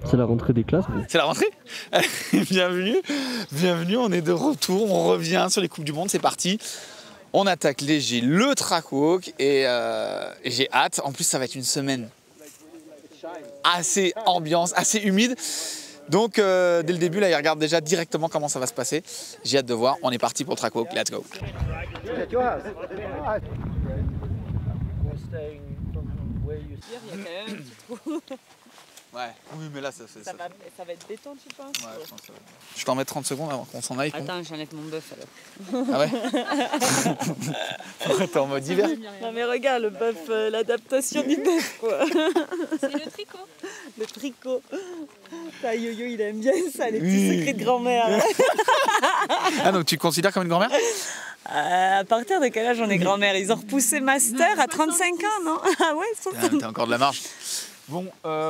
C'est la rentrée des classes. C'est la rentrée. Bienvenue, bienvenue, on est de retour, on revient sur les Coupes du Monde, c'est parti. On attaque léger le track walk et j'ai hâte. En plus, ça va être une semaine assez ambiance, assez humide. Donc dès le début, là, il regarde déjà directement comment ça va se passer. J'ai hâte de voir. On est parti pour le track walk. Let's go. Ouais, oui, mais là, ça va être béton, tu penses? Ouais, je pense. Je t'en mets 30 secondes avant qu'on s'en aille. Attends, j'enlève mon bœuf alors. Ah ouais. T'es en mode hiver. Non mais regarde, le bœuf, l'adaptation du bœuf quoi. C'est le tricot. Le tricot. Ta Yo-Yo, il aime bien ça, les petits secrets de grand-mère. Ah donc tu te considères comme une grand-mère? À partir de quel âge on est grand-mère? Ils ont repoussé master à 35 ans, non? Ah ouais, 60. T'as encore de la marge. Bon,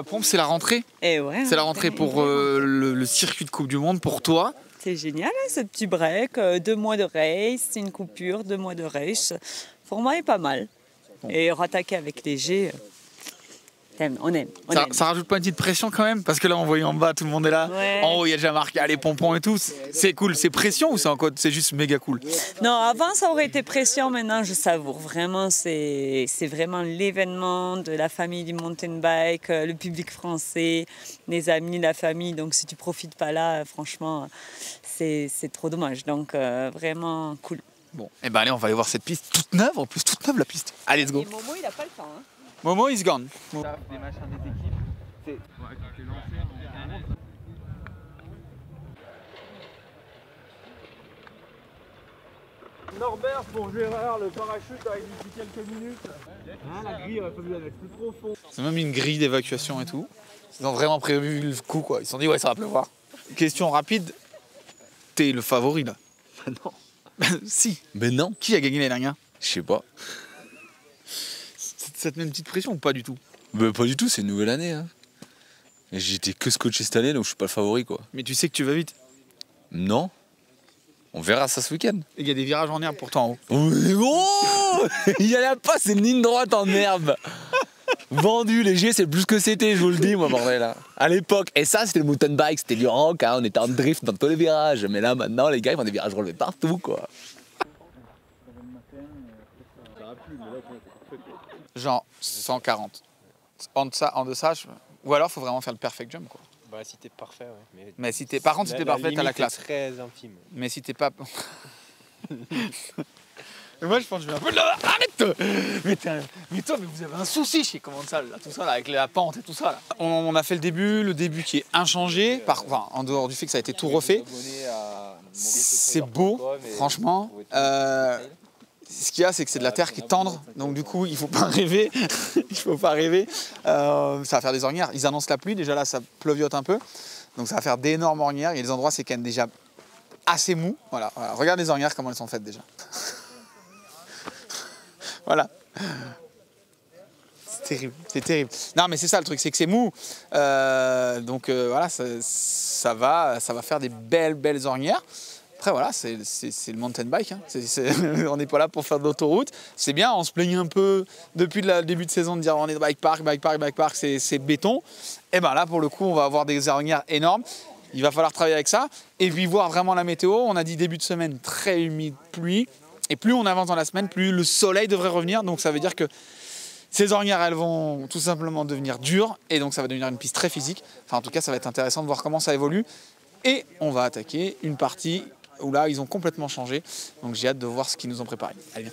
Pompe, c'est la rentrée. Et ouais. C'est la rentrée pour le circuit de Coupe du Monde pour toi. C'est génial, hein, ce petit break. 2 mois de race, une coupure, 2 mois de race. Pour moi, il est pas mal. Bon. Et rattaquer avec léger, on aime. Ça rajoute pas une petite pression quand même? Parce que là, on voit en bas, tout le monde est là. Ouais. En haut, il y a déjà marqué les pompons et tout. C'est cool. C'est pression ou c'est juste méga cool? Non, avant, ça aurait été pression. Maintenant, je savoure. Vraiment, c'est vraiment l'événement de la famille du mountain bike, le public français, les amis, la famille. Donc, si tu profites pas là, franchement, c'est trop dommage. Donc, vraiment cool. Bon, et ben allez, on va aller voir cette piste toute neuve. En plus, toute neuve la piste. Allez, let's go. Et Momo, il a pas le temps. Hein. Momo is gone. Des machins des équipes, c'est... Norbert pour Gérard, le parachute arrive d'ici quelques minutes. Hein, la grille, il aurait fallu la mettre plus profond. C'est même une grille d'évacuation et tout. Ils ont vraiment prévu le coup, quoi. Ils se sont dit, ouais, ça va pleuvoir. Question rapide. T'es le favori, là? Non. Si. Mais non. Qui a gagné l'année dernière? Je sais pas. Ça te met une petite pression ou pas du tout? Bah pas du tout, c'est une nouvelle année. Hein. J'étais que scotché cette année, donc je suis pas le favori, quoi. Mais tu sais que tu vas vite. Non. On verra ça ce week-end. Il y a des virages en herbe pourtant en haut. Oui, oh il y en a pas, c'est une ligne droite en herbe. Vendu, léger, c'est plus que c'était, je vous le dis, moi, bordel. Là. À l'époque. Et ça, c'était le mountain bike, c'était du rank, hein, on était en drift dans tous les virages. Mais là, maintenant, les gars, ils font des virages relevés partout, quoi. Genre 140. En deçà, ou alors faut vraiment faire le perfect jump, quoi. Bah si t'es parfait, ouais. Mais si t'es, par contre, si t'es parfait, t'as la classe. Très intime. Mais si t'es pas... Moi, je pense que je vais un peu de là. Arrête! Mais toi, vous avez un souci chez Commensal, là, tout ça, là, avec la pente et tout ça. Là. On a fait le début qui est inchangé, enfin, en dehors du fait que ça a été tout refait. C'est beau, franchement. Ce qu'il y a, c'est que c'est de la terre qui est tendre, donc du coup, il faut pas rêver. Il faut pas rêver. Ça va faire des ornières. Ils annoncent la pluie, déjà là, ça pleuviote un peu. Donc ça va faire d'énormes ornières. Il y a des endroits, c'est quand même déjà assez mou. Voilà. Regarde les ornières, comment elles sont faites déjà. Voilà. C'est terrible, c'est terrible. Non, mais c'est ça le truc, c'est que c'est mou. Donc voilà, ça va faire des belles ornières. Après voilà, c'est le mountain bike. Hein. On n'est pas là pour faire de l'autoroute. C'est bien, on se plaignait un peu depuis le début de saison de dire on est de bike park, c'est béton. Et ben là, pour le coup, on va avoir des ornières énormes. Il va falloir travailler avec ça. Et puis voir vraiment la météo. On a dit début de semaine, très humide, pluie. Et plus on avance dans la semaine, plus le soleil devrait revenir. Donc ça veut dire que ces ornières, elles vont tout simplement devenir dures. Et donc ça va devenir une piste très physique. Enfin en tout cas, ça va être intéressant de voir comment ça évolue. Et on va attaquer une partie où là, ils ont complètement changé. Donc j'ai hâte de voir ce qu'ils nous ont préparé. Allez,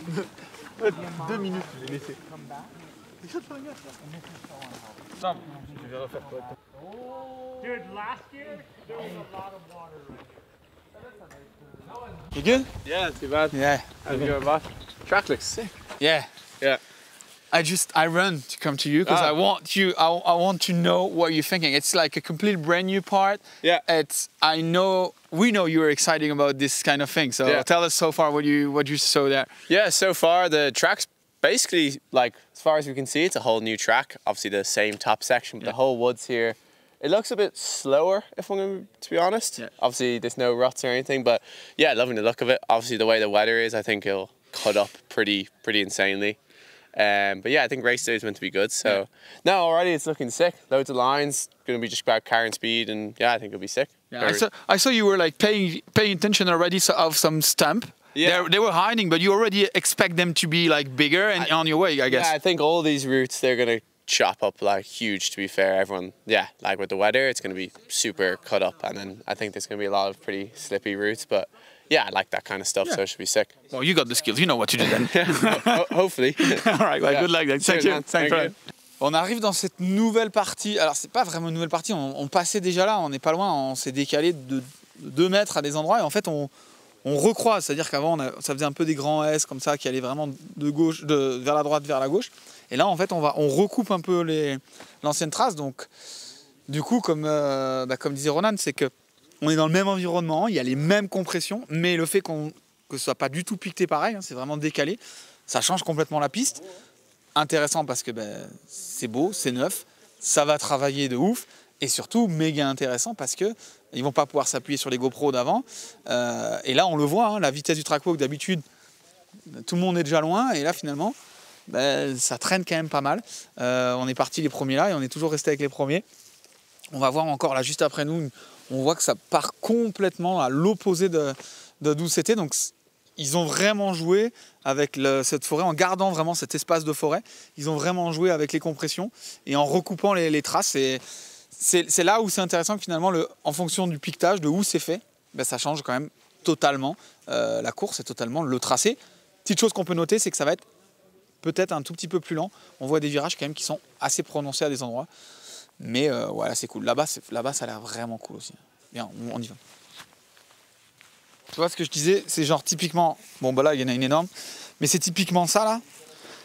viens. 2 minutes, je l'ai laissé. Je vais refaire quoi. Dude, last year, there was a lot of water. You good? Yeah, not too bad. Yeah. How's it going, boss? Track looks sick. Yeah. Yeah. I run to come to you because I want to know what you're thinking. It's like a complete brand new part. Yeah. We know you're excited about this kind of thing. So tell us so far what you saw there. Yeah, so far the track's basically like, as far as we can see, it's a whole new track. Obviously the same top section, but the whole woods here. It looks a bit slower, if I'm going to be honest. Yeah. Obviously there's no ruts or anything, but yeah, loving the look of it. Obviously the way the weather is, I think it'll cut up pretty insanely. But yeah, I think race day is meant to be good. So no, already it's looking sick. Loads of lines. Going to be just about car and speed, and yeah, I think it'll be sick. Yeah, I saw you were like paying attention already of some stump. Yeah. They were hiding, but you already expect them to be like bigger and on your way, I guess. Yeah, I think all these routes they're going to chop up like huge. To be fair, everyone, yeah, like with the weather, it's going to be super cut up, and then I think there's going to be a lot of pretty slippy routes, but. Yeah, I like that kind of stuff, so it should be sick. Well, you got the skills, you know what to do then. Hopefully. All right, well, good luck then. Thank you. Thank you. On arrive dans cette nouvelle partie. Alors, c'est pas vraiment une nouvelle partie, on passait déjà là, on n'est pas loin, on s'est décalé de 2 mètres à des endroits et en fait, on recroise. C'est-à-dire qu'avant, ça faisait un peu des grands S comme ça qui allaient vraiment de gauche, vers la droite, vers la gauche. Et là, en fait, on recoupe un peu l'ancienne trace. Donc, du coup, comme disait Ronan, c'est que on est dans le même environnement, il y a les mêmes compressions, mais le fait que ce soit pas du tout piqueté pareil, hein, c'est vraiment décalé, ça change complètement la piste. Intéressant parce que c'est beau, c'est neuf, ça va travailler de ouf, et surtout méga intéressant parce que ils vont pas pouvoir s'appuyer sur les GoPros d'avant. Et là on le voit, hein, la vitesse du trackwalk d'habitude, tout le monde est déjà loin, et là finalement ça traîne quand même pas mal. On est parti les premiers là et on est toujours resté avec les premiers. On va voir encore là juste après nous. On voit que ça part complètement à l'opposé de d'où c'était. Donc, ils ont vraiment joué avec cette forêt, en gardant vraiment cet espace de forêt. Ils ont vraiment joué avec les compressions et en recoupant les traces. C'est là où c'est intéressant que finalement, en fonction du piquetage, de où c'est fait, ça change quand même totalement la course et totalement le tracé. Petite chose qu'on peut noter, c'est que ça va être peut-être un tout petit peu plus lent. On voit des virages quand même qui sont assez prononcés à des endroits. Mais voilà, c'est cool. Là-bas, ça a l'air vraiment cool aussi. Bien, on y va. Tu vois ce que je disais, c'est genre typiquement... Bon, là, il y en a une énorme. Mais c'est typiquement ça, là.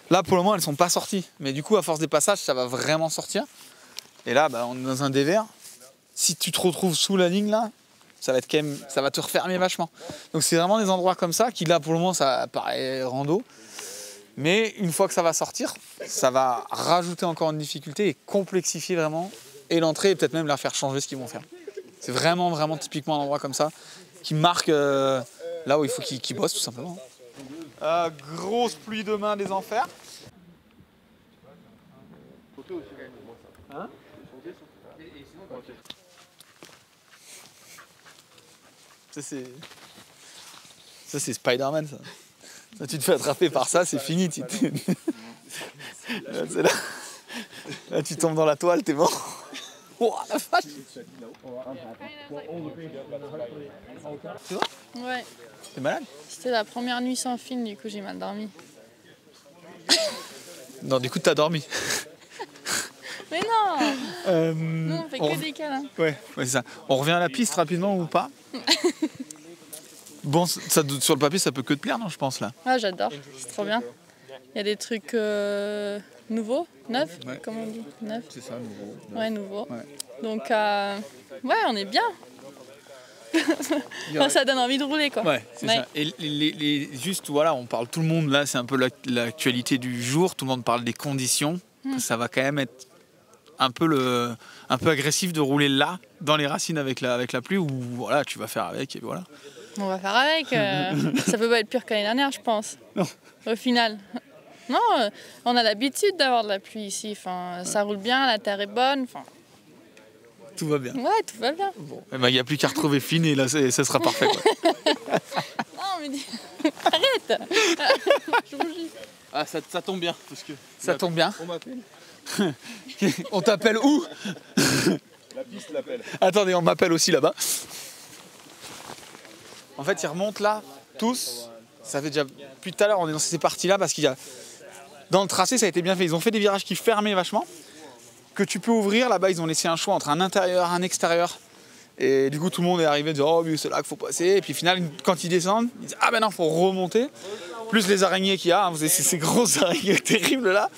Là, pour le moment, elles ne sont pas sorties. Mais du coup, à force des passages, ça va vraiment sortir. Et là, on est dans un dévers. Si tu te retrouves sous la ligne, là, ça va te refermer vachement. Donc, c'est vraiment des endroits comme ça qui, là, pour le moment, ça paraît rando. Mais une fois que ça va sortir, ça va rajouter encore une difficulté et complexifier vraiment et l'entrée et peut-être même la faire changer ce qu'ils vont faire. C'est vraiment, vraiment typiquement un endroit comme ça qui marque là où il faut qu'ils bossent tout simplement. Grosse pluie de main des enfers. Hein? Ça c'est Spider-Man ça. Ça, tu te fais attraper par ça, c'est fini. Là, tu tombes dans la toile, t'es mort. Oh, la vache. Tu vois? Ouais. T'es malade? C'était la première nuit sans film, du coup j'ai mal dormi. Non, du coup t'as dormi. Mais non Nous on fait que des câlins. Ouais, c'est ça. On revient à la piste rapidement ou pas? Bon, ça, sur le papier, ça peut que te plaire, non, je pense, là. Ah, j'adore, c'est trop bien. Il y a des trucs nouveaux, neufs, comment on dit? Neufs. C'est ça, nouveau. Ouais, nouveau. Ouais. Donc, ouais, on est bien. Enfin, ça donne envie de rouler, quoi. Ouais, c'est ça. Et juste, voilà, on parle tout le monde, là, c'est un peu l'actualité du jour, tout le monde parle des conditions. Ça va quand même être un peu agressif de rouler là, dans les racines avec la pluie, ou voilà, tu vas faire avec, et voilà. On va faire avec. Ça peut pas être pire que l'année dernière, je pense. Non. Au final. Non, on a l'habitude d'avoir de la pluie ici. Enfin, ça roule bien, la terre est bonne. Enfin... Tout va bien. Ouais, tout va bien. Bon. Il n'y a plus qu'à retrouver Finn et là, ça sera parfait. Quoi. Non, mais arrête. Je rougis. Ah, ça tombe bien. Parce que ça tombe bien. On m'appelle. On t'appelle où? La piste l'appelle. Attendez, on m'appelle aussi là-bas. En fait, ils remontent là, tous. Ça fait déjà... Depuis tout à l'heure, on est dans ces parties-là parce qu'il y a... Dans le tracé, ça a été bien fait. Ils ont fait des virages qui fermaient vachement, que tu peux ouvrir. Là-bas, ils ont laissé un choix entre un intérieur et un extérieur. Et du coup, tout le monde est arrivé à dire « Oh, mais c'est là qu'il faut passer ». Et puis, au final, quand ils descendent, ils disent « Ah ben non, il faut remonter ». Plus les araignées qu'il y a, hein, ces grosses araignées terribles là.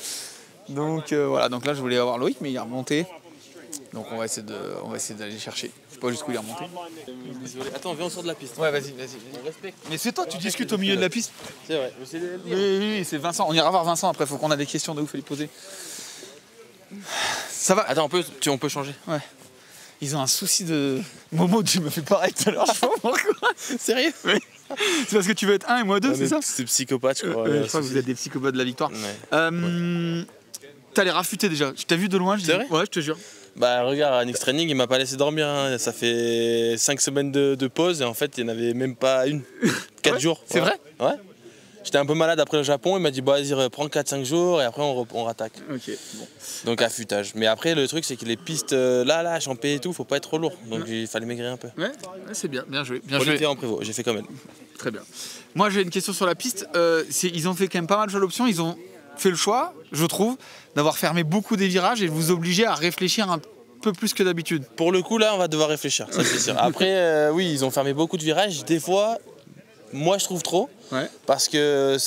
Donc voilà, donc là, je voulais avoir Loïc, mais il est remonté. Donc on va essayer d'aller chercher. Je sais pas jusqu'où il est remonté. Désolé. Attends, viens, on sort de la piste. Ouais, vas-y. On respecte. Mais c'est toi, tu discutes au milieu de la piste. C'est vrai. Oui, c'est Vincent. On ira voir Vincent après, faut qu'on a des questions de ouf à lui poser. Ça va? Attends, on peut changer. Ouais. Ils ont un souci de... Momo, tu me fais pareil tout à l'heure, je sais pas pourquoi. Sérieux? Oui. C'est parce que tu veux être 1 et moi 2, c'est ça? C'est psychopathe, je crois. Je crois que vous êtes des psychopathes de la victoire. Ouais. T'as les rafuté déjà. Je t'ai vu de loin, je dis. C'est vrai? Ouais, je te jure. Bah regarde, à Nix Training, il m'a pas laissé dormir. Hein. Ça fait 5 semaines de pause et en fait, il n'y en avait même pas une. 4 Ouais, jours. c'est vrai? Ouais. J'étais un peu malade après le Japon, il m'a dit bah vas-y, prends 4-5 jours et après on rattaque. Ok, bon. Donc affûtage. Mais après, le truc, c'est que les pistes là, champé et tout, faut pas être trop lourd. Donc il fallait maigrir un peu. Ouais, c'est bien, bien joué. Bien On joué. était en prévôt, j'ai fait comme elle. Très bien. Moi, j'ai une question sur la piste. Ils ont fait quand même pas mal de choix d'options. Ils ont fait le choix, je trouve, d'avoir fermé beaucoup des virages et de vous obliger à réfléchir un peu plus que d'habitude. Pour le coup, là, on va devoir réfléchir, ça c'est sûr. Après, oui, ils ont fermé beaucoup de virages. Des fois, moi je trouve trop. Ouais. Parce que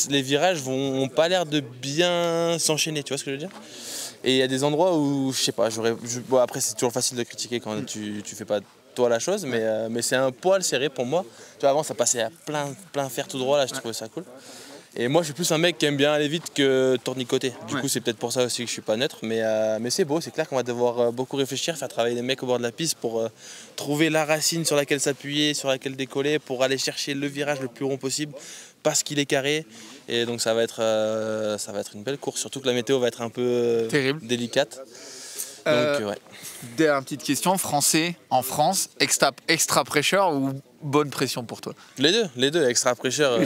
les virages ont pas l'air de bien s'enchaîner, tu vois ce que je veux dire? Et il y a des endroits où, je sais pas, bon, après c'est toujours facile de critiquer quand tu fais pas toi la chose, mais c'est un poil serré pour moi. Tu vois, avant ça passait à plein fer tout droit, là je trouvais ça cool. Et moi je suis plus un mec qui aime bien aller vite que tournicoter. Du coup c'est peut-être pour ça aussi que je suis pas neutre, mais c'est beau, c'est clair qu'on va devoir beaucoup réfléchir, faire travailler les mecs au bord de la piste pour trouver la racine sur laquelle s'appuyer, sur laquelle décoller, pour aller chercher le virage le plus rond possible, parce qu'il est carré. Et donc ça va être une belle course, surtout que la météo va être un peu délicate. Donc ouais. Dernière petite question, français en France, extra pressure ou bonne pression pour toi? Les deux, extra pressure.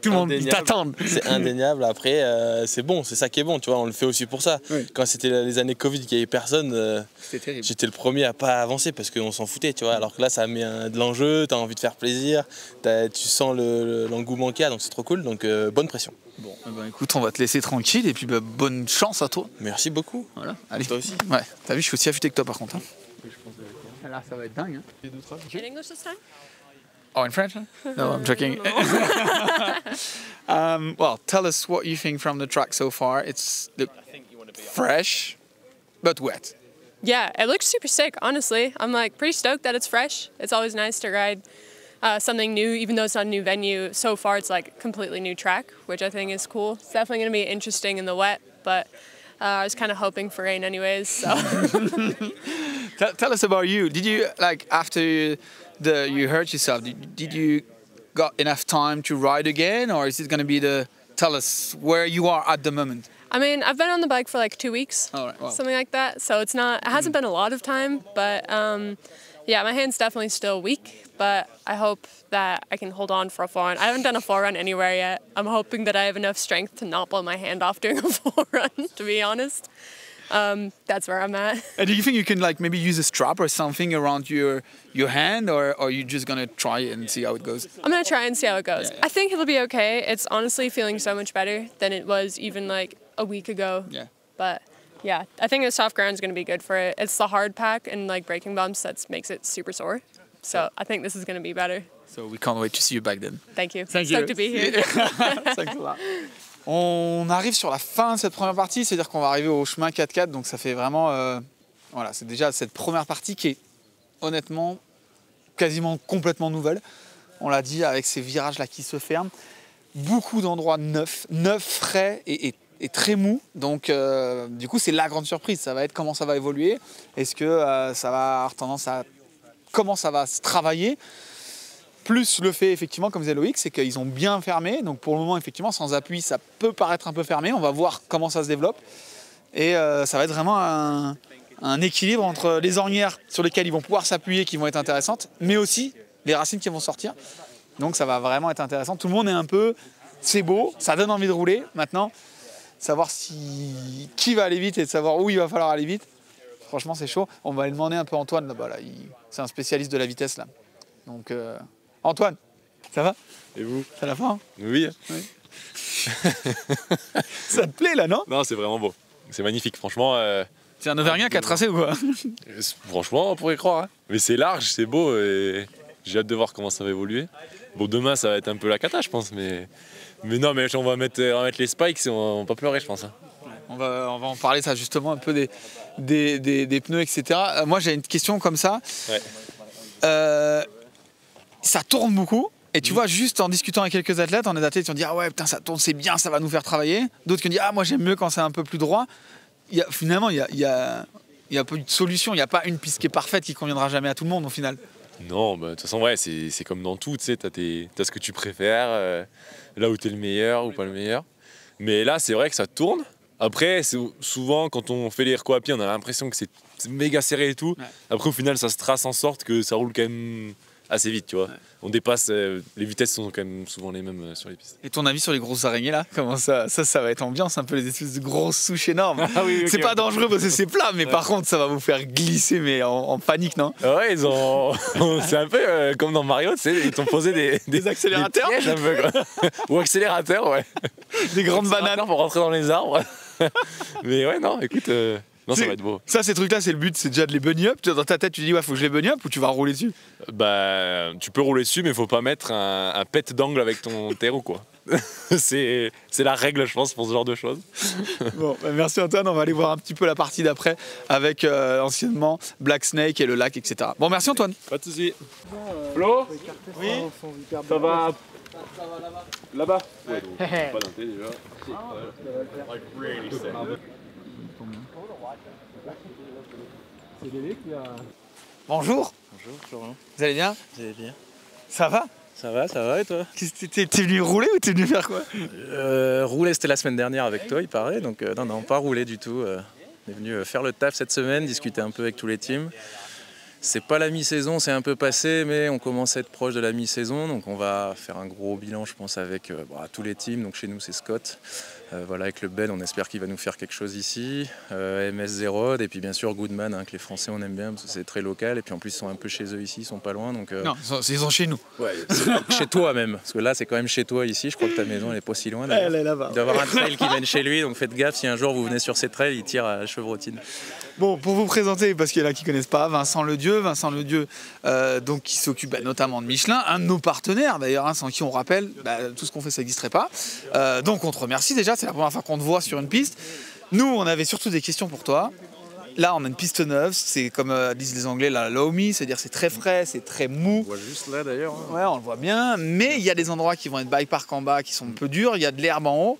Tout le monde, ils t'attendent. C'est indéniable. Après, c'est bon, c'est ça qui est bon, tu vois, on le fait aussi pour ça. Oui. Quand c'était les années Covid, qu'il n'y avait personne, C'était terrible. j'étais le premier à pas avancer parce qu'on s'en foutait, tu vois. Alors que là, ça met de l'enjeu, t'as envie de faire plaisir, tu sens l'engouement qu'il y a, donc c'est trop cool. Donc bonne pression. Bon, écoute, on va te laisser tranquille et puis bonne chance à toi. Merci beaucoup. Voilà, allez. Toi aussi. Ouais, t'as vu, je suis aussi affûté que toi par contre. Hein. Là, ça va être dingue. Hein. In English this time? Oh, in French? Huh? No, I'm joking. Well, tell us what you think from the track so far. It's fresh, but wet. Yeah, it looks super sick, honestly. I'm like pretty stoked that it's fresh. It's always nice to ride something new, even though it's not a new venue. So far, it's like a completely new track, which I think is cool. It's definitely going to be interesting in the wet, but I was kind of hoping for rain anyways, so. Tell us about you. Did you, like, after you hurt yourself, did you got enough time to ride again, or is it going to be tell us where you are at the moment? I mean, I've been on the bike for like 2 weeks, All right, wow. something like that. So it hasn't been a lot of time, but yeah, my hand's definitely still weak, but I hope that I can hold on for a full run. I haven't done a full run anywhere yet. I'm hoping that I have enough strength to not blow my hand off doing a full run, to be honest. That's where I'm at. And do you think you can, like, maybe use a strap or something around your hand, or are you just going to try it and see how it goes? I'm going to try and see how it goes. Yeah. I think it'll be okay. It's honestly feeling so much better than it was even like a week ago. Yeah. But yeah, I think the soft ground is going to be good for it. It's the hard pack and like braking bumps that makes it super sore. So I think this is going to be better. So we can't wait to see you back then. Thank you. Thank Stoked you. to be here. Thanks a lot. On arrive sur la fin de cette première partie, c'est-à-dire qu'on va arriver au chemin 4x4, donc ça fait vraiment... voilà, c'est déjà cette première partie qui est honnêtement quasiment complètement nouvelle. On l'a dit, avec ces virages-là qui se ferment. Beaucoup d'endroits neufs, frais et très mous. Donc du coup, c'est la grande surprise. Ça va être comment ça va évoluer. Est-ce que ça va avoir tendance à... Comment ça va se travailler? Plus le fait, effectivement, comme disait Loïc, c'est qu'ils ont bien fermé. Donc pour le moment, effectivement, sans appui, ça peut paraître un peu fermé. On va voir comment ça se développe. Et ça va être vraiment un équilibre entre les ornières sur lesquelles ils vont pouvoir s'appuyer, qui vont être intéressantes, mais aussi les racines qui vont sortir. Donc ça va vraiment être intéressant. Tout le monde est un peu... C'est beau, ça donne envie de rouler. Maintenant, savoir qui va aller vite et de savoir où il va falloir aller vite. Franchement, c'est chaud. On va aller demander un peu à Antoine là-bas. Là. C'est un spécialiste de la vitesse là. Donc... Antoine, ça va? Et vous? Ça la fin? Oui. Ça te plaît là, non? Non, c'est vraiment beau. C'est magnifique, franchement. C'est un Auvergnat qui a tracé ou quoi? Franchement, on pourrait croire. Hein. Mais c'est large, c'est beau et j'ai hâte de voir comment ça va évoluer. Bon, demain, ça va être un peu la cata, je pense. Mais non, mais on va mettre les spikes et on va pas pleurer, je pense. Hein. On va en parler, ça, justement, un peu des pneus, etc. Moi, j'ai une question comme ça. Ouais. Ça tourne beaucoup. Et tu vois, juste en discutant avec quelques athlètes, on a des athlètes qui ont dit ah ouais, putain, ça tourne, c'est bien, ça va nous faire travailler. D'autres qui ont dit ah, moi j'aime mieux quand c'est un peu plus droit. Finalement, il y a pas eu de solution. Il n'y a pas une piste qui est parfaite qui conviendra jamais à tout le monde au final. Non, bah, de toute façon, ouais, c'est comme dans tout, tu sais, t'as ce que tu préfères, là où t'es le meilleur ou pas le meilleur. Mais là, c'est vrai que ça tourne. Après, souvent, quand on fait les recours à pied, on a l'impression que c'est méga serré et tout. Ouais. Après, au final, ça se trace en sorte que ça roule quand même assez vite, tu vois. Ouais. On dépasse, les vitesses sont quand même souvent les mêmes sur les pistes. Et ton avis sur les grosses araignées là? Comment ça va être ambiance, un peu les espèces de grosses souches énormes. Ah oui, okay. C'est pas dangereux parce que c'est plat, mais par contre ça va vous faire glisser mais en panique, non? Ouais, ils ont, c'est un peu comme dans Mario, tu sais, ils t'ont posé des accélérateurs, des pièges un peu, quoi. Ou accélérateurs, ouais. Des grandes bananes pour rentrer dans les arbres. Mais ouais, non, écoute. Non, ça va être beau. Ça, ces trucs-là, c'est le but, c'est déjà de les bunny up. Dans ta tête, tu dis, ouais, faut que je les bunny up ou tu vas rouler dessus? Bah, tu peux rouler dessus, mais faut pas mettre un pet d'angle avec ton terreau, quoi. C'est la règle, je pense, pour ce genre de choses. Bon, bah merci Antoine, on va aller voir un petit peu la partie d'après avec anciennement Black Snake et le lac, etc. Bon, merci Antoine. Pas de soucis. Flo? Oui. Ça va là-bas? Ouais, donc, pas d'un thé déjà. C'est Lélé qui a... Bonjour. Bonjour, Florent. Vous allez bien? Vous allez bien. Ça va? Ça va et toi? T'es venu rouler ou t'es venu faire quoi? Rouler, c'était la semaine dernière avec toi, il paraît, donc non, pas rouler du tout. On est venu faire le taf cette semaine, discuter un peu avec tous les teams. C'est pas la mi-saison, c'est un peu passé, mais on commence à être proche de la mi-saison, donc on va faire un gros bilan, je pense, avec tous les teams. Donc chez nous, c'est Scott. Voilà, avec le Ben, on espère qu'il va nous faire quelque chose ici. MS Zerod, et puis bien sûr Goodman, hein, que les Français on aime bien parce que c'est très local. Et puis en plus, ils sont un peu chez eux ici, ils sont pas loin. Donc, non, ils sont chez nous. Ouais, chez toi même, parce que là, c'est quand même chez toi ici. Je crois que ta maison, elle est pas si loin. Elle est là-bas. Il doit y avoir un trail qui mène chez lui, donc faites gaffe si un jour vous venez sur ces trails, il tire à chevrotine. Bon, pour vous présenter, parce qu'il y en a qui ne connaissent pas, Vincent Ledieu, donc, qui s'occupe notamment de Michelin, un de nos partenaires d'ailleurs, hein, sans qui on rappelle, tout ce qu'on fait ça n'existerait pas. Donc on te remercie déjà, c'est la première fois qu'on te voit sur une piste. Nous, on avait surtout des questions pour toi. Là, on a une piste neuve, c'est comme disent les Anglais, la low me, c'est-à-dire c'est très frais, c'est très mou. On le voit juste là d'ailleurs. Hein. Ouais, on le voit bien, mais il y a des endroits qui vont être bike park en bas, qui sont un peu durs, il y a de l'herbe en haut.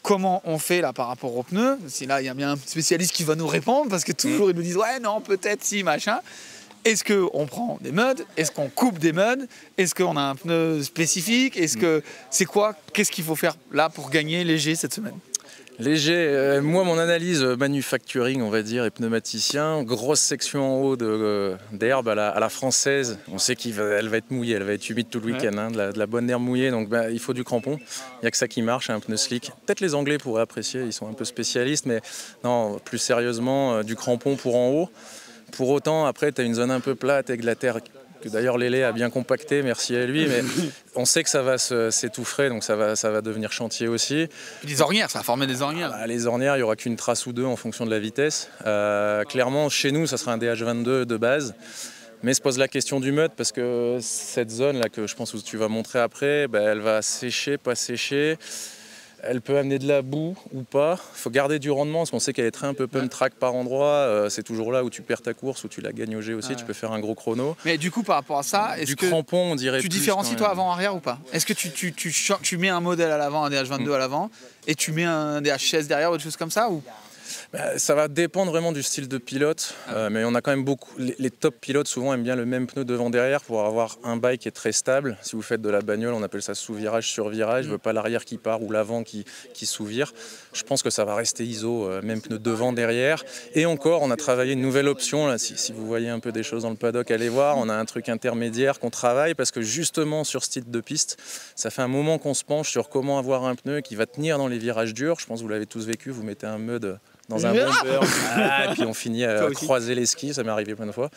Comment on fait là par rapport aux pneus? Si là il y a bien un spécialiste qui va nous répondre parce que toujours ils nous disent ouais non peut-être si machin. Est-ce qu'on prend des muds? Est-ce qu'on coupe des muds? Est-ce qu'on a un pneu spécifique? Est-ce que c'est quoi? Qu'est-ce qu'il faut faire là pour gagner léger cette semaine? Léger, moi mon analyse manufacturing on va dire et pneumaticien, grosse section en haut d'herbe à la française, on sait qu'elle va être mouillée, elle va être humide tout le week-end, hein, de la bonne herbe mouillée, donc il faut du crampon, il n'y a que ça qui marche, un pneu slick. Peut-être les Anglais pourraient apprécier, ils sont un peu spécialistes, mais non, plus sérieusement, du crampon pour en haut. Pour autant, après tu as une zone un peu plate avec de la terre que d'ailleurs Lélé a bien compacté, merci à lui, mais on sait que ça va s'étouffer, donc ça va devenir chantier aussi. Les ornières, ça va former des ornières. Les ornières, il n'y aura qu'une trace ou deux en fonction de la vitesse. Clairement, chez nous, ça sera un DH22 de base, mais se pose la question du mud, parce que cette zone-là que je pense que tu vas montrer après, elle va sécher, pas sécher. Elle peut amener de la boue ou pas. Il faut garder du rendement parce qu'on sait qu'elle est très un peu pump track par endroit. C'est toujours là où tu perds ta course, où tu la gagnes au G aussi. Tu peux faire un gros chrono. Mais du coup, par rapport à ça, est-ce que crampon, on dirait tu différencies toi avant-arrière ou pas? Est-ce que tu mets un modèle à l'avant, un DH22 à l'avant, et tu mets un DH16 derrière ou des choses comme ça ou... Ça va dépendre vraiment du style de pilote, mais on a quand même beaucoup. Les top pilotes souvent aiment bien le même pneu devant-derrière pour avoir un bike qui est très stable. Si vous faites de la bagnole, on appelle ça sous-virage sur virage. Je veux pas l'arrière qui part ou l'avant qui sous-vire. Je pense que ça va rester ISO, même pneu devant-derrière. Et encore, on a travaillé une nouvelle option. Là, si vous voyez un peu des choses dans le paddock, allez voir. On a un truc intermédiaire qu'on travaille parce que justement sur ce type de piste, ça fait un moment qu'on se penche sur comment avoir un pneu qui va tenir dans les virages durs. Je pense que vous l'avez tous vécu. Vous mettez un mud dans un bomber, et puis on finit à croiser les skis, ça m'est arrivé plein de fois,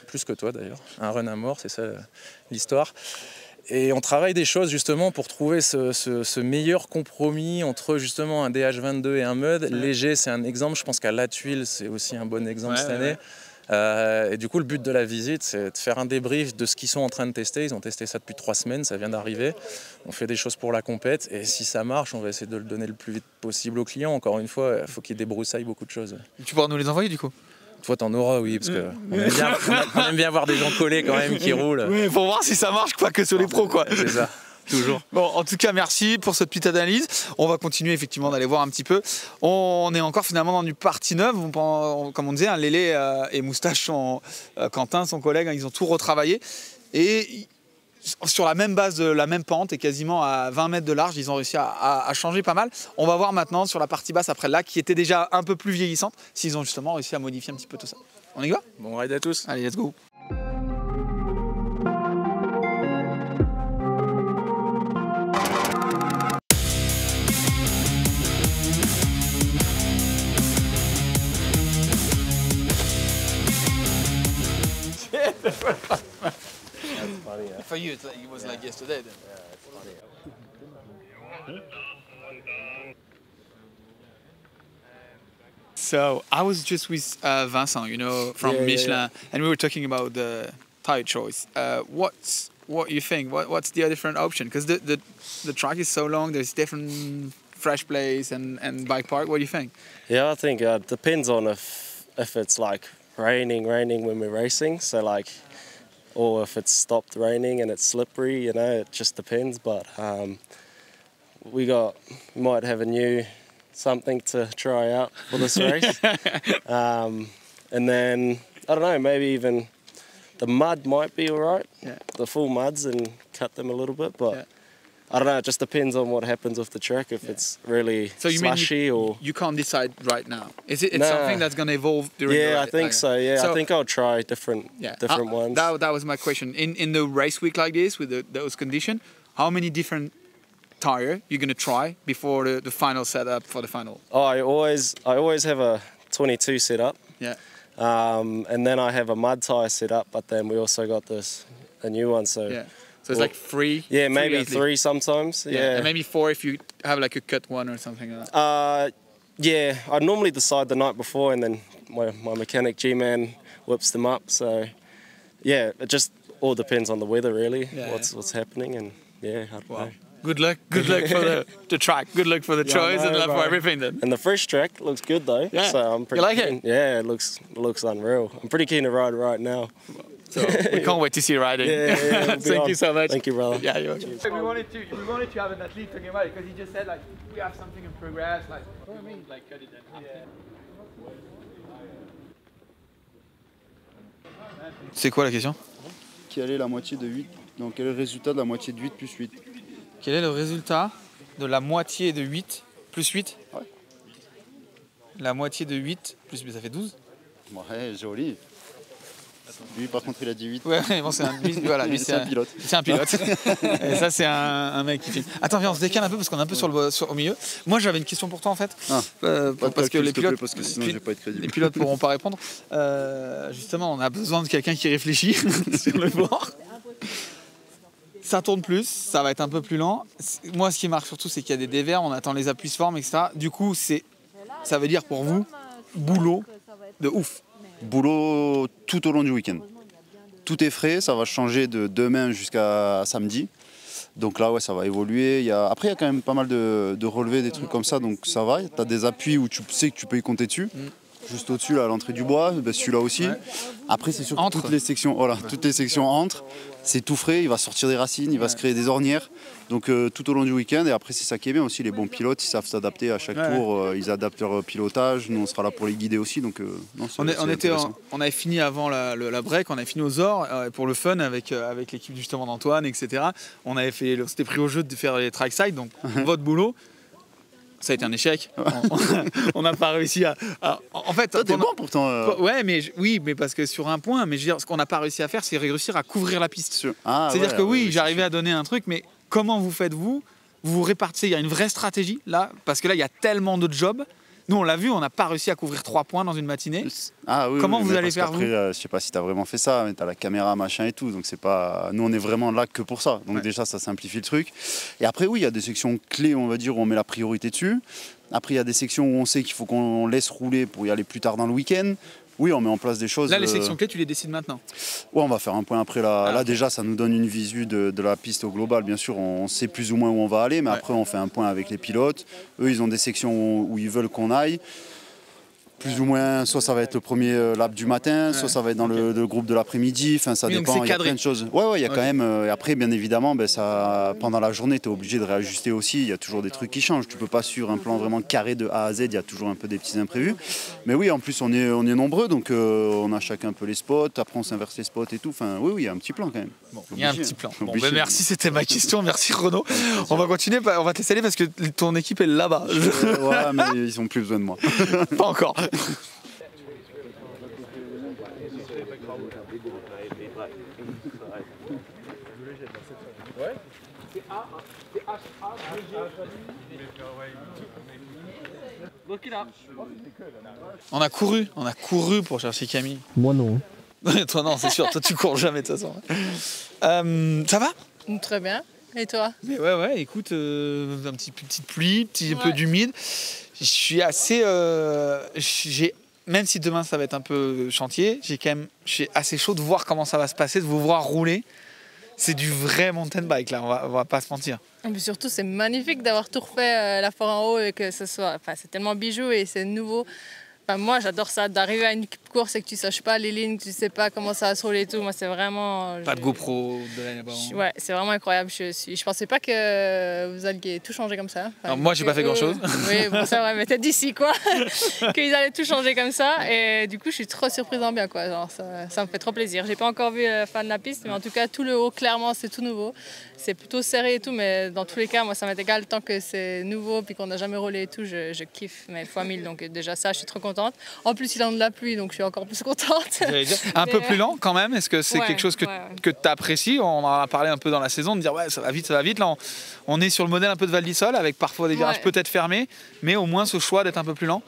plus que toi d'ailleurs, un run à mort, c'est ça l'histoire. Et on travaille des choses justement pour trouver ce meilleur compromis entre justement un DH22 et un mud. Léger, c'est un exemple, je pense qu'à La Tuile, c'est aussi un bon exemple cette année. Et du coup, le but de la visite, c'est de faire un débrief de ce qu'ils sont en train de tester. Ils ont testé ça depuis 3 semaines, ça vient d'arriver. On fait des choses pour la compète et si ça marche, on va essayer de le donner le plus vite possible aux clients. Encore une fois, il faut qu'il débroussaille beaucoup de choses. Tu pourras nous les envoyer du coup? Toi, t'en auras, oui, parce qu'on aime bien voir des gens collés quand même qui roulent. Oui, pour voir si ça marche, pas que sur les pros, quoi. C'est ça. Toujours. Bon, en tout cas, merci pour cette petite analyse. On va continuer effectivement d'aller voir un petit peu. On est encore finalement dans une partie neuve. Comme on disait, hein, Lélé et Moustache, Quentin, son collègue, hein, ils ont tout retravaillé. Et sur la même base de la même pente et quasiment à 20 mètres de large, ils ont réussi à changer pas mal. On va voir maintenant sur la partie basse après le lac, qui était déjà un peu plus vieillissante, s'ils ont justement réussi à modifier un petit peu tout ça. On y va? Bon ride à tous. Allez, let's go. For you, it was like yesterday then. So I was just with Vincent, you know, from Michelin, and we were talking about the tire choice. What you think? What's the different option? Because the track is so long, there's different fresh place and bike park. What do you think? Yeah, I think it depends on if it's like raining when we're racing. So like. Or if it's stopped raining and it's slippery, you know, it just depends. But we might have a new something to try out for this race. And then, I don't know, maybe even the mud might be all right, the full muds, and cut them a little bit. But I don't know, it just depends on what happens with the track, if it's really slushy or... You can't decide right now. Is it something that's going to evolve during the I think so, so I think I'll try different ones. That was my question. In the race week like this, with those conditions, how many different tire you're going to try before the final setup for the final? Oh, I always have a 22 set up. Yeah. And then I have a mud tire set up, but then we also got a new one, so... Yeah. So it's like three? Yeah, maybe three sometimes. Yeah. And maybe four if you have like a cut one or something like that. Yeah, I normally decide the night before, and then my mechanic G-Man whips them up. So yeah, it just all depends on the weather really, what's happening, and I don't know. Good luck for the track. Good luck for the choice and luck for everything then. And the fresh track looks good though. Yeah. So I'm pretty you like keen. it? Yeah, it looks unreal. I'm pretty keen to ride right now. So we can't wait to see you riding. Yeah, Thank you so much. Thank you, brother. Yeah, you're welcome. We wanted to have an athlete talking about it because he just said like we have something in progress, like what do you mean, like cut it then. C'est quoi la question? Quelle est la moitié de 8? Donc quel est le résultat de la moitié de 8 plus 8? Quel est le résultat de la moitié de 8 plus 8? Ouais. La moitié de 8 plus 8, ça fait 12? Ouais, joli. Lui, par contre, il a dit 8. Ouais, bon, c'est un pilote. C'est un pilote. Et ça, c'est un mec qui filme. Attends, viens, on se décale un peu parce qu'on est un peu au milieu. Moi, j'avais une question pour toi, en fait. Parce que les pilotes, parce que sinon, je vais pas être crédible. Les pilotes pourront pas répondre. Justement, on a besoin de quelqu'un qui réfléchit sur le bord. Ça tourne plus, ça va être un peu plus lent. Moi, ce qui marque surtout, c'est qu'il y a des dévers, on attend les appuis se forment, etc. Du coup, ça veut dire pour vous, boulot de ouf. Boulot tout au long du week-end. Tout est frais, ça va changer de demain jusqu'à samedi. Donc là, ouais, ça va évoluer. Après, il y a quand même pas mal de relevés, des trucs comme ça, donc ça va. Tu as des appuis où tu sais que tu peux y compter dessus. Juste au-dessus, là, à l'entrée du bois, celui-là aussi. Ouais. Après, c'est sur toutes les sections. Voilà, toutes les sections entre. C'est tout frais, il va sortir des racines, il va se créer des ornières. Donc tout au long du week-end. Et après, c'est ça qui est bien aussi. Les bons pilotes, ils savent s'adapter à chaque tour. Ils adaptent leur pilotage. Nous, on sera là pour les guider aussi. Donc, non, on avait fini avant la break, on avait fini aux Ors pour le fun avec l'équipe justement d'Antoine, etc. On s'était pris au jeu de faire les trackside. Donc votre boulot. Ça a été un échec. On n'a pas réussi à. En fait, toi, t'es bon pourtant. Ouais, mais parce que sur un point, mais je veux dire, ce qu'on n'a pas réussi à faire, c'est réussir à couvrir la piste. C'est-à-dire que oui, j'arrivais à donner un truc, mais comment vous faites-vous? Vous répartissez. Il y a une vraie stratégie là, parce que là, il y a tellement de jobs. Nous, on l'a vu, on n'a pas réussi à couvrir 3 points dans une matinée. Comment vous allez faire, vous? Je sais pas si tu as vraiment fait ça, mais tu as la caméra, machin et tout. Donc, c'est pas... Nous, on est vraiment là que pour ça. Donc, déjà, ça simplifie le truc. Et après, oui, il y a des sections clés, on va dire, où on met la priorité dessus. Après, il y a des sections où on sait qu'il faut qu'on laisse rouler pour y aller plus tard dans le week-end. Oui, on met en place des choses. Là, les sections clés, tu les décides maintenant? Ouais, on va faire un point après. Là, déjà, ça nous donne une visu de la piste au global. Bien sûr, on sait plus ou moins où on va aller, mais après, on fait un point avec les pilotes. Eux, ils ont des sections où ils veulent qu'on aille. plus ou moins, soit ça va être le premier lap du matin, soit ça va être dans le groupe de l'après-midi, enfin ça dépend, il y a plein de choses. Ouais, il y a quand même, et après bien évidemment, pendant la journée tu es obligé de réajuster aussi, il y a toujours des trucs qui changent, tu peux pas suivre un plan vraiment carré de A à Z, il y a toujours un peu des petits imprévus. Mais oui, en plus on est nombreux, donc on a chacun un peu les spots, après on s'inverse les spots et tout, enfin oui, il y a un petit plan quand même. Bon, il y a un petit plan. Bon, merci, c'était ma question, merci Renaud. On va continuer, on va te laisser aller parce que ton équipe est là-bas. Ouais, mais ils ont plus besoin de moi. Pas encore. On a couru pour chercher Camille. Moi non. Toi non, c'est sûr, toi tu cours jamais de toute façon. Ça va? Très bien. Et toi? Mais ouais, écoute, petite pluie, un peu d'humide. Je suis assez... même si demain ça va être un peu chantier, je suis assez chaud de voir comment ça va se passer, de vous voir rouler. C'est du vrai mountain bike là, on va pas se mentir. Mais surtout c'est magnifique d'avoir tout refait la fois en haut et que ce soit... Enfin, c'est tellement bijou et c'est nouveau. Enfin, moi j'adore ça, d'arriver à une course et que tu saches pas les lignes, que tu sais pas comment ça va se rouler et tout. Moi c'est vraiment... Pas de GoPro de l'année là-bas. Ouais, c'est vraiment incroyable. Je pensais pas que vous alliez tout changer comme ça. Enfin, alors, moi j'ai pas fait grand-chose. Oui, bon ça ouais, mais peut-être d'ici quoi. Qu'ils allaient tout changer comme ça. Et du coup je suis trop surprise en bien quoi. Genre, ça me fait trop plaisir. J'ai pas encore vu la fin de la piste, mais en tout cas tout le haut clairement c'est tout nouveau. C'est plutôt serré et tout, mais dans tous les cas moi ça m'est égal tant que c'est nouveau puis qu'on n'a jamais roulé et tout, je kiffe mais fois 1000. Donc déjà ça je suis trop contente. En plus, il a de la pluie, donc je suis encore plus contente. Un peu plus lent quand même. Est-ce que c'est quelque chose que tu apprécies? On en a parlé un peu dans la saison, de dire ouais, ça va vite. Là, on est sur le modèle un peu de Val d'Isole, avec parfois des virages peut-être fermés, mais au moins ce choix d'être un peu plus lent.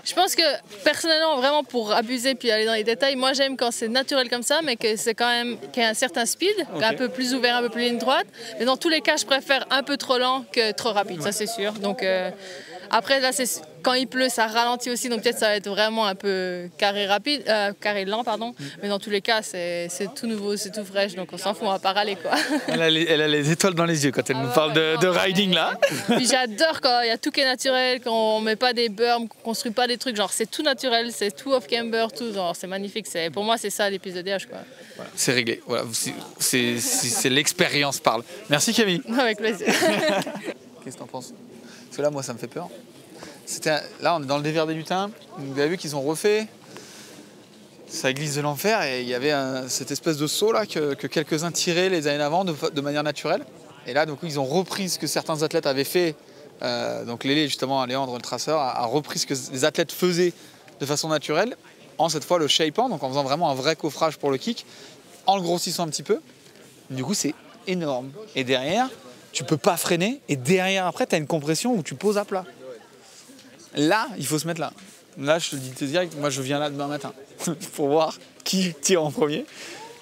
Je pense que personnellement, vraiment pour abuser puis aller dans les détails, moi j'aime quand c'est naturel comme ça, mais que c'est quand même qu'il y a un certain speed, un peu plus ouvert, un peu plus ligne droite. Mais dans tous les cas, je préfère un peu trop lent que trop rapide, ça c'est sûr. Donc après là, quand il pleut, ça ralentit aussi, donc peut-être ça va être vraiment un peu carré lent, pardon. Mais dans tous les cas, c'est tout nouveau, c'est tout fraîche, donc on s'en fout, on va pas râler quoi. Elle a les étoiles dans les yeux quand elle nous parle de riding là. Puis j'adore quand il y a tout qui est naturel, quand on met pas des berms, qu'on construit pas des trucs, genre c'est tout naturel, c'est tout off-camber, tout, genre c'est magnifique. Pour moi, c'est ça l'épisode DH quoi. Voilà, c'est réglé, voilà, c'est l'expérience parle. Merci Camille. Avec plaisir. Qu'est-ce que t'en penses? Parce que là, moi, ça me fait peur. Là, on est dans le dévers des lutins. Vous avez vu qu'ils ont refait. Ça glisse de l'enfer et il y avait cette espèce de saut là que quelques-uns tiraient les années avant de manière naturelle. Et là, du coup, ils ont repris ce que certains athlètes avaient fait. Donc Lélé, justement, Léandre, le traceur, a repris ce que les athlètes faisaient de façon naturelle, en cette fois le shapant, donc en faisant vraiment un vrai coffrage pour le kick, en le grossissant un petit peu. Du coup, c'est énorme. Et derrière, tu peux pas freiner, et derrière après tu as une compression où tu poses à plat. Là, il faut se mettre là. Là, je te dis direct, moi je viens là demain matin pour voir qui tire en premier.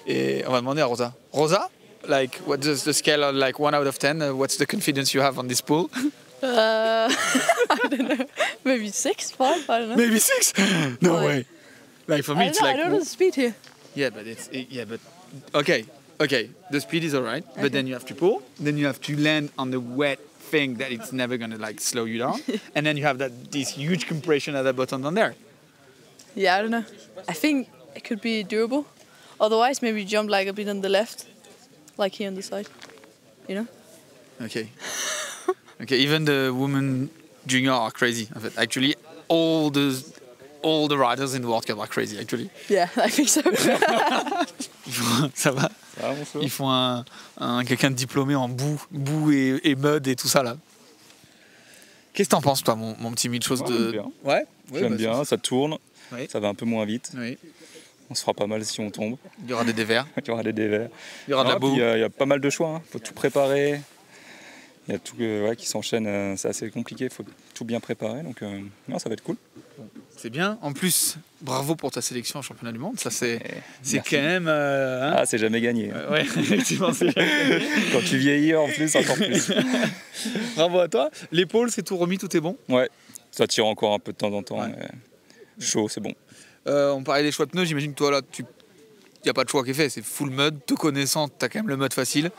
Et on va demander à Rosa. Rosa, like, what is the scale of like 1 out of 10? What's the confidence you have on this pool? I don't know. Maybe 6, 5, I don't know. Maybe 6? No way. Like for me, it's like... I don't know the speed here. Yeah, but okay. The speed is alright, but then you have to pull, then you have to land on the wet thing that it's never gonna like slow you down, and then you have this huge compression at the bottom down there. Yeah, I don't know. I think it could be doable. Otherwise, maybe jump like a bit on the left, like here on the side. You know? Okay. Okay. Even the women junior are crazy. En fait, actually, all the riders in the World Cup are crazy. Actually. Yeah, I think so. Ça va. Ils font quelqu'un de diplômé en boue et mud et tout ça là. Qu'est-ce que t'en penses toi, mon petit Mitchos de... Bien. Ouais. J'aime bien, ça tourne, ça va un peu moins vite. Oui. On se fera pas mal si on tombe. Il y aura des dévers. Il y aura des dévers. Il y aura de la boue. Il y a pas mal de choix. Faut tout préparer. Il y a tout qui s'enchaîne. C'est assez compliqué. Il faut tout bien préparer. Donc non, ça va être cool. C'est bien. En plus, bravo pour ta sélection au championnat du monde. Ça c'est quand même. C'est jamais gagné. Ouais, effectivement, c'est jamais gagné. Quand tu vieillis, en plus, encore plus. Bravo à toi. L'épaule, c'est tout remis, tout est bon. Ouais. Ça tire encore un peu de temps en temps. Mais chaud, c'est bon. On parlait des choix de pneus. J'imagine que toi là, il n'y a pas de choix qui est fait. C'est full mud. Te connaissant, t'as quand même le mud facile.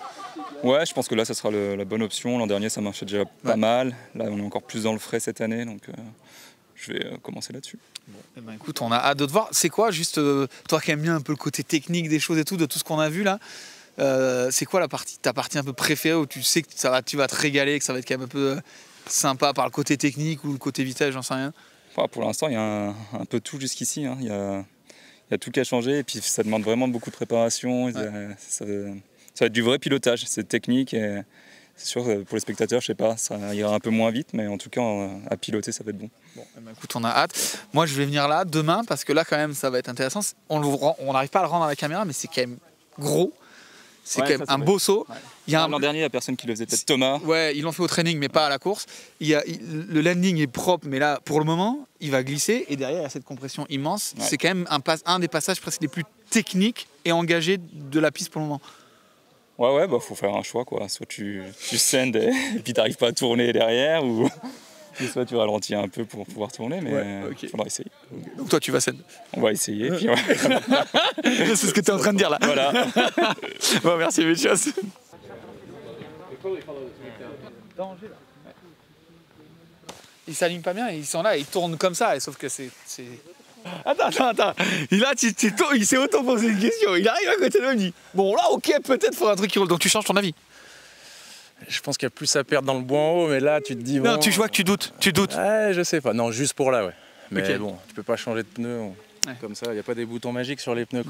Ouais, je pense que là, ça sera la bonne option. L'an dernier, ça marchait déjà pas mal. Là, on est encore plus dans le frais cette année, donc je vais commencer là-dessus. Bon, eh ben, écoute, on a hâte de te voir. C'est quoi, juste, toi qui aimes bien un peu le côté technique des choses et tout, de tout ce qu'on a vu là, c'est quoi ta partie un peu préférée où tu sais que tu vas te régaler, que ça va être quand même un peu sympa par le côté technique ou le côté vitesse, j'en sais rien. Pour l'instant, il y a un peu tout jusqu'ici. Hein. Il y a tout qui a changé et puis ça demande vraiment beaucoup de préparation. Ça va être du vrai pilotage, c'est technique et c'est sûr pour les spectateurs, je sais pas, ça ira un peu moins vite, mais en tout cas à piloter, ça va être bon. Bon, eh ben, écoute, on a hâte. Moi, je vais venir là demain parce que là, quand même, ça va être intéressant. On n'arrive pas à le rendre à la caméra, mais c'est quand même gros. C'est quand même un beau saut. Ouais. L'an dernier, il y a personne qui le faisait, peut-être Thomas. Ouais, ils l'ont fait au training, mais pas à la course. Le landing est propre, mais là, pour le moment, il va glisser. Et derrière, il y a cette compression immense. Ouais. C'est quand même un des passages presque les plus techniques et engagés de la piste pour le moment. Ouais, faut faire un choix, quoi. Soit tu send et puis tu n'arrives pas à tourner derrière, ou soit tu ralentis un peu pour pouvoir tourner, mais il faudra essayer. Donc toi, tu vas send. On va essayer. Puis c'est ce que tu es en train de dire là. Voilà. Bon, merci, Mitchos. Ils s'alignent pas bien, ils sont là, ils tournent comme ça, sauf que c'est... Attends. Là, il s'est auto-posé une question. Il arrive à côté de nous, il dit bon, là, ok, peut-être faut un truc qui roule. Donc tu changes ton avis. Je pense qu'il y a plus à perdre dans le bois en haut, mais là, tu te dis. Bon, non, tu vois que tu doutes. Ouais, je sais pas. Non, juste pour là, ouais. Mais okay. Bon, tu peux pas changer de pneus. Comme ça, il n'y a pas des boutons magiques sur les pneus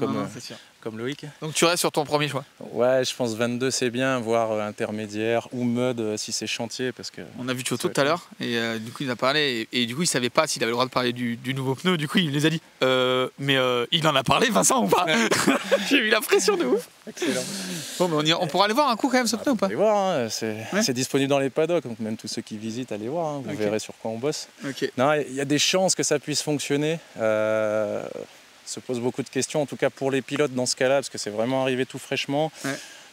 comme Loïc. Donc tu restes sur ton premier choix? Ouais, je pense 22 c'est bien, voire intermédiaire ou mud si c'est chantier. Parce que on a vu Choto tout à l'heure et du coup il a parlé et du coup il savait pas s'il avait le droit de parler du nouveau pneu. Du coup il les a dit mais il en a parlé Vincent ou pas? J'ai eu la pression de ouf. Excellent. Bon, mais on pourra aller voir un coup quand même ce pneu ou pas? Allez voir, hein, c'est disponible dans les paddocks, donc même tous ceux qui visitent, allez voir, hein, vous verrez sur quoi on bosse. Non, il y a des chances que ça puisse fonctionner. Se pose beaucoup de questions, en tout cas pour les pilotes dans ce cas-là, parce que c'est vraiment arrivé tout fraîchement.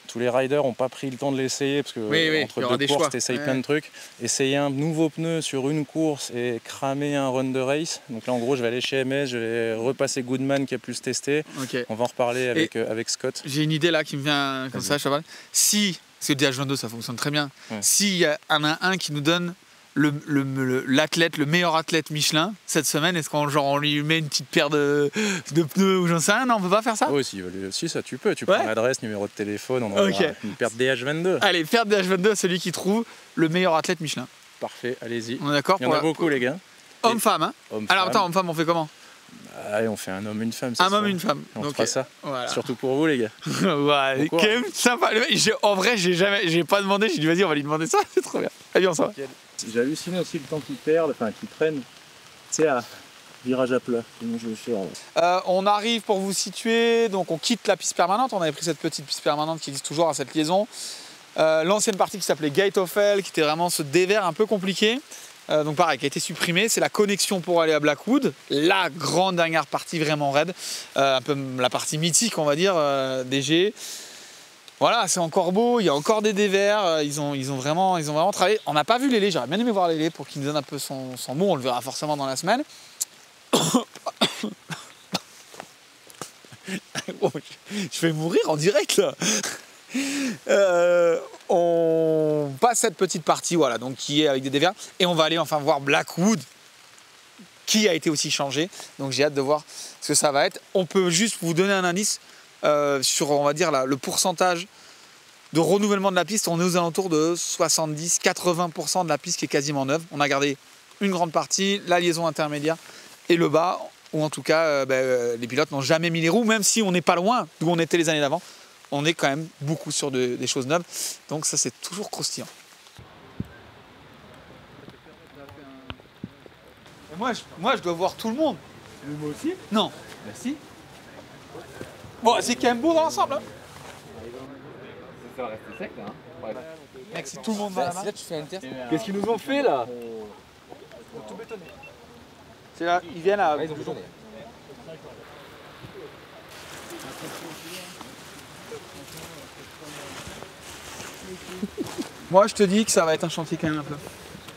Tous les riders n'ont pas pris le temps de l'essayer, parce que entre deux courses, tu essayes plein de trucs. Essayer un nouveau pneu sur une course et cramer un run de race. Donc là, en gros, je vais aller chez MS, je vais repasser Goodman qui a pu le tester. On va en reparler avec Scott. J'ai une idée là qui me vient comme ça, Chaval. Si, parce que DH22, ça fonctionne très bien, s'il y en a un qui nous donne l'athlète, le meilleur athlète Michelin cette semaine, est-ce qu'on lui met une petite paire de pneus ou j'en sais rien? Non, on peut pas faire ça? Oui, si ça tu peux, prends l'adresse, numéro de téléphone, on envoie une paire de DH22. Allez, paire de DH22 à celui qui trouve le meilleur athlète Michelin. Parfait, allez-y. On est d'accord? Il y en a beaucoup les gars. Homme-femme, hein? Alors attends, homme-femme, on fait comment? Allez, on fait un homme, une femme. Un homme, une femme. On fera ça. Voilà. Surtout pour vous les gars. Ouais, quand même sympa. En vrai, j'ai pas demandé, j'ai dit vas-y, on va lui demander ça, c'est trop bien. Allez, on s'en va. J'ai halluciné aussi le temps qu'ils perdent, enfin qu'ils prennent, tu sais, à virage à plat. Sinon, je vais faire. On arrive pour vous situer, donc on quitte la piste permanente. On avait pris cette petite piste permanente qui existe toujours à cette liaison. L'ancienne partie qui s'appelait Gate of Hell, qui était vraiment ce dévers un peu compliqué. Donc pareil, qui a été supprimé, c'est la connexion pour aller à Blackwood, la grande dernière partie vraiment raide, un peu la partie mythique on va dire DG. Voilà, c'est encore beau, il y a encore des dévers, ils ont vraiment travaillé. On n'a pas vu Lélé, j'aurais bien aimé voir Lélé pour qu'il nous donne un peu son mot, on le verra forcément dans la semaine. Oh, je vais mourir en direct là. On passe cette petite partie voilà, donc qui est avec des dévers et on va aller enfin voir Blackwood qui a été aussi changé, donc j'ai hâte de voir ce que ça va être. On peut juste vous donner un indice sur on va dire là, le pourcentage de renouvellement de la piste. On est aux alentours de 70-80% de la piste qui est quasiment neuve. On a gardé une grande partie, la liaison intermédiaire et le bas, ou en tout cas les pilotes n'ont jamais mis les roues, même si on n'est pas loin d'où on était les années d'avant. On est quand même beaucoup sur des choses neuves, donc ça c'est toujours croustillant. Et moi je dois voir tout le monde. Moi aussi? Non. Merci. Bon, c'est quand même beau dans l'ensemble. Hein. Ça va rester sec là. Hein. Mec, si tout le monde va là-bas. Qu'est-ce qu'ils nous ont fait là? Ils ont tout bétonné. C'est là, ils viennent à. Ouais, ils ont bétonné. Moi je te dis que ça va être un chantier quand même un peu.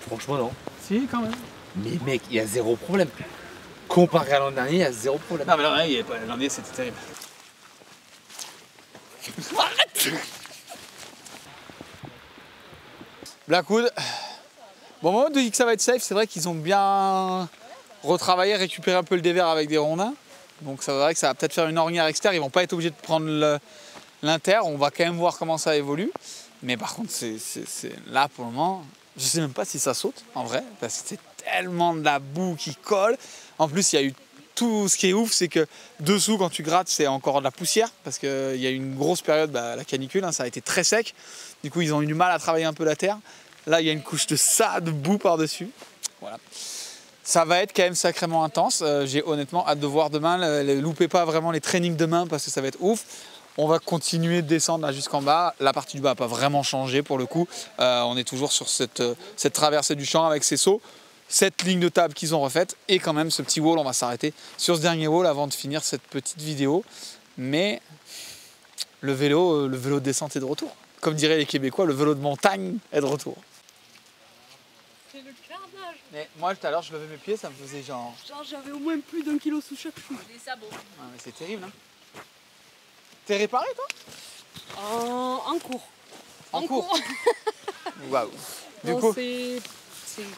Franchement non. Si quand même. Mais mec, il y a zéro problème. Comparé à l'an dernier, il y a zéro problème. Non mais l'an dernier c'était terrible. Arrête. Blackwood. Bon, au moment de dire que ça va être safe, c'est vrai qu'ils ont bien retravailler, récupérer un peu le dévers avec des rondins. Donc ça va peut-être faire une ornière externe. Ils vont pas être obligés de prendre l'inter. On va quand même voir comment ça évolue. Mais par contre, c'est là pour le moment, je sais même pas si ça saute en vrai, parce que c'est tellement de la boue qui colle. En plus, il y a eu tout ce qui est ouf, c'est que dessous, quand tu grattes, c'est encore de la poussière, parce qu'il y a eu une grosse période, la canicule, hein, ça a été très sec. Du coup, ils ont eu du mal à travailler un peu la terre. Là, il y a une couche de boue par-dessus. Voilà. Ça va être quand même sacrément intense. J'ai honnêtement hâte de voir demain. Loupez pas vraiment les trainings demain, parce que ça va être ouf. On va continuer de descendre là jusqu'en bas. La partie du bas n'a pas vraiment changé pour le coup. On est toujours sur cette traversée du champ avec ces sauts. Cette ligne de table qu'ils ont refaite et quand même ce petit wall. On va s'arrêter sur ce dernier wall avant de finir cette petite vidéo. Mais le vélo de descente est de retour. Comme diraient les Québécois, le vélo de montagne est de retour. C'est le carnage. Mais moi tout à l'heure je levais mes pieds, ça me faisait genre... J'avais au moins plus d'1 kilo sous chaque chou. Les sabots. Ah, mais c'est terrible hein. T'es réparé toi? En cours. En cours. Waouh. Du Bon, coup, c'est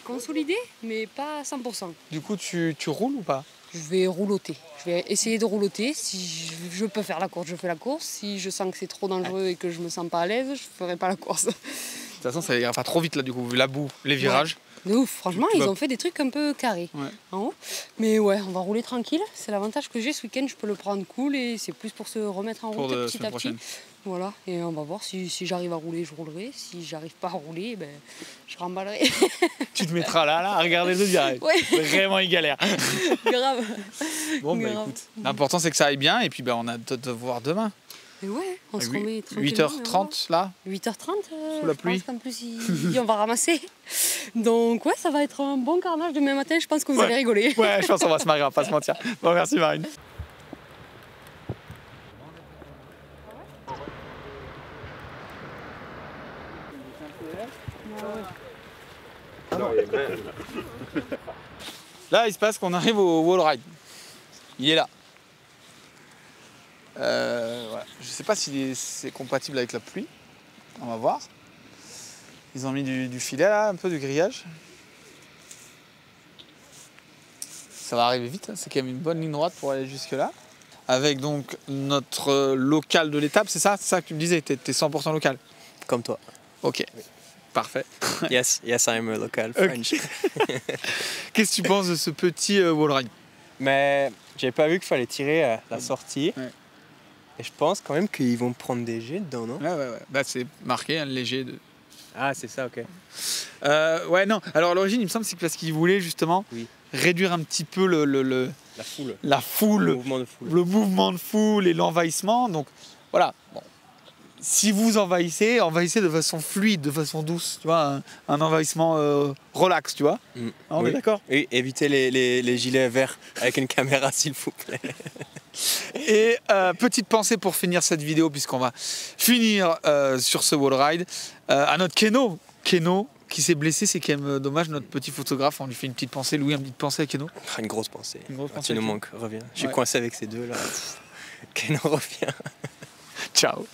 consolidé, mais pas à 100%. du coup tu roules ou pas? Je vais rouloter. Je vais essayer de rouloter. Si je peux faire la course, je fais la course. Si je sens que c'est trop dangereux et que je me sens pas à l'aise, je ferai pas la course. De toute façon ça ira pas trop vite là du coup, vu la boue, les virages. De ouf, franchement, Tu ils vas- ont fait des trucs un peu carrés en haut. Mais ouais, on va rouler tranquille. C'est l'avantage que j'ai ce week-end, je peux le prendre cool et c'est plus pour se remettre en Pour route de petit semaine à petit. prochaine. Voilà, et on va voir si j'arrive à rouler, je roulerai. Si j'arrive pas à rouler, ben, je remballerai. Tu te mettras là à regarder le direct. Ouais. Vraiment il galère. Grave. Bon bah Grave. écoute, l'important c'est que ça aille bien et puis bah, on a hâte de voir demain. Et ouais, on se Huit- remet tranquillement. 8h30 là. 8h30, Sous la je pluie. pense qu'en plus, on va ramasser. Donc ouais, ça va être un bon carnage demain matin, je pense que vous allez rigoler. Ouais, je pense qu'on va se marrer, on va pas se mentir. Bon merci Marine. Là, il se passe qu'on arrive au wall ride. Il est là. Voilà. Je sais pas si c'est compatible avec la pluie. On va voir. Ils ont mis du filet là, un peu de grillage. Ça va arriver vite, hein. C'est quand même une bonne ligne droite pour aller jusque là. Avec donc notre local de l'étape, c'est ça? C'est ça que tu me disais, t'es 100% local? Comme toi. Ok, parfait. Yes, I'm a local French. Qu'est-ce que tu penses de ce petit wall ride? Mais j'avais pas vu qu'il fallait tirer à la sortie. Et je pense quand même qu'ils vont prendre des jets dedans, non? Ouais. Bah, c'est marqué, un léger de... Ah, c'est ça, ok. Ouais, non. Alors à l'origine, il me semble que c'est parce qu'ils voulaient justement réduire un petit peu la foule, Le mouvement de foule. le mouvement de foule et l'envahissement. Donc voilà. Bon. Si vous envahissez de façon fluide, de façon douce, tu vois, un envahissement relax, tu vois. On est d'accord? Oui, évitez les gilets verts avec une caméra, s'il vous plaît. Et petite pensée pour finir cette vidéo, puisqu'on va finir sur ce wall ride, à notre Keno qui s'est blessé. C'est quand même dommage, notre petit photographe. On lui fait une petite pensée. Louis, une petite pensée à Keno. Une grosse pensée. Une grosse pensée Tu à nous Keno. manques, reviens. Je suis Ouais. coincé avec ces deux là. Keno revient. Ciao.